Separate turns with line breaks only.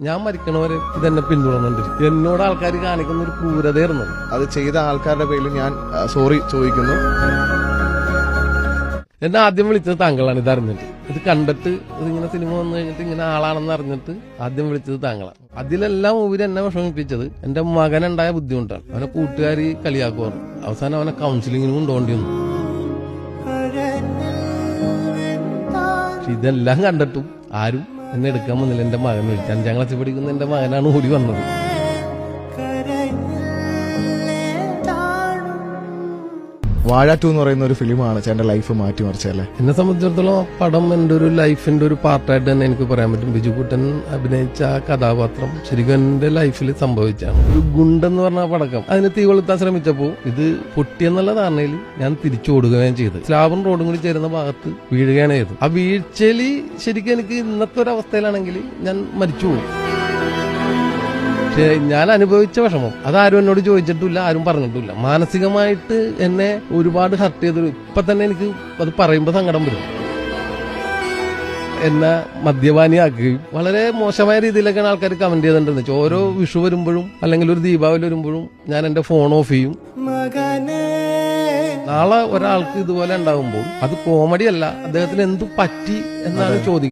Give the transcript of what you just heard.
ഞാൻ മരിക്കണവരെ ഇതെന്നെ പിന്തുടർന്നുണ്ട്. എന്നോട് ആൾക്കാർ കാണിക്കുന്ന ഒരു ക്രൂരതയായിരുന്നു.
അത് ചെയ്ത ആൾക്കാരുടെ പേരിൽ ഞാൻ സോറി ചോദിക്കുന്നു.
എന്നെ ആദ്യം വിളിച്ചത് താങ്കളാണ്. ഇതറിഞ്ഞിട്ട് ഇത് കണ്ടിട്ട് ഇതിങ്ങനെ സിനിമ വന്നു കഴിഞ്ഞിട്ട് ഇങ്ങനെ ആളാണെന്ന് അറിഞ്ഞിട്ട് ആദ്യം വിളിച്ചത് താങ്കളാണ്. അതിലെല്ലാം ഉപരി എന്നെ വിഷമിപ്പിച്ചത് എന്റെ മകനുണ്ടായ ബുദ്ധിമുട്ടാണ്. അവനെ കൂട്ടുകാരി കളിയാക്കുവാണ്. അവസാനം അവനെ കൗൺസിലിങ്ങിനും കൊണ്ടുപോണ്ടി വന്നു. ഇതെല്ലാം കണ്ടിട്ടും ആരും എന്നെ എടുക്കാൻ വന്നില്ല. എന്റെ മകൻ വിളിച്ചു. 5ാം ക്ലാസ്സിൽ പഠിക്കുന്ന എന്റെ മകനാണ് ഓടി വന്നത്.
വാഴ 2 എന്ന് പറയുന്ന ഒരു ഫിലിമാണ് ചേട്ടന്റെ ലൈഫ് മാറ്റിമറിച്ചല്ലേ?
എന്നെ സംബന്ധിച്ചിടത്തോളം പടം എന്റെ ഒരു ലൈഫിന്റെ ഒരു പാർട്ടായിട്ട് തന്നെ എനിക്ക് പറയാൻ പറ്റും. ബിജുക്കുട്ടൻ അഭിനയിച്ച ആ കഥാപാത്രം ശരിക്കും എന്റെ ലൈഫിൽ സംഭവിച്ചാണ്. ഒരു ഗുണ്ടെന്ന് പറഞ്ഞ പടക്കം അതിന് തീ കൊളുത്താൻ ശ്രമിച്ചപ്പോൾ ഇത് പൊട്ടിയെന്നുള്ള ധാരണയിൽ ഞാൻ തിരിച്ചു ഓടുകയും ചെയ്ത് സ്ലാബും റോഡും കൂടി ചേരുന്ന ഭാഗത്ത് വീഴുകയാണ് ചെയ്തത്. ആ വീഴ്ചയിൽ ശരിക്കും എനിക്ക് ഇന്നത്തെ ഒരു അവസ്ഥയിലാണെങ്കിൽ ഞാൻ മരിച്ചുപോകും. ഞാൻ അനുഭവിച്ച വിഷമം അതാരും എന്നോട് ചോദിച്ചിട്ടില്ല, ആരും പറഞ്ഞിട്ടില്ല. മാനസികമായിട്ട് എന്നെ ഒരുപാട് ഹർട്ട് ചെയ്തൊരു ഇപ്പൊ തന്നെ എനിക്ക് അത് പറയുമ്പോൾ സങ്കടം വരും. എന്നെ മദ്യപാനിയാക്കുകയും വളരെ മോശമായ രീതിയിലൊക്കെയാണ് ആൾക്കാർ കമന്റ് ചെയ്തിട്ടുണ്ടെന്ന്. ഓരോ വിഷു വരുമ്പോഴും അല്ലെങ്കിൽ ഒരു ദീപാവലി വരുമ്പോഴും ഞാൻ എന്റെ ഫോൺ ഓഫ് ചെയ്യും. നാളെ ഒരാൾക്ക് ഇതുപോലെ ഉണ്ടാകുമ്പോൾ അത് കോമഡി അല്ല, അദ്ദേഹത്തിന് എന്ത് പറ്റി എന്നാണ് ചോദിക്കുന്നത്.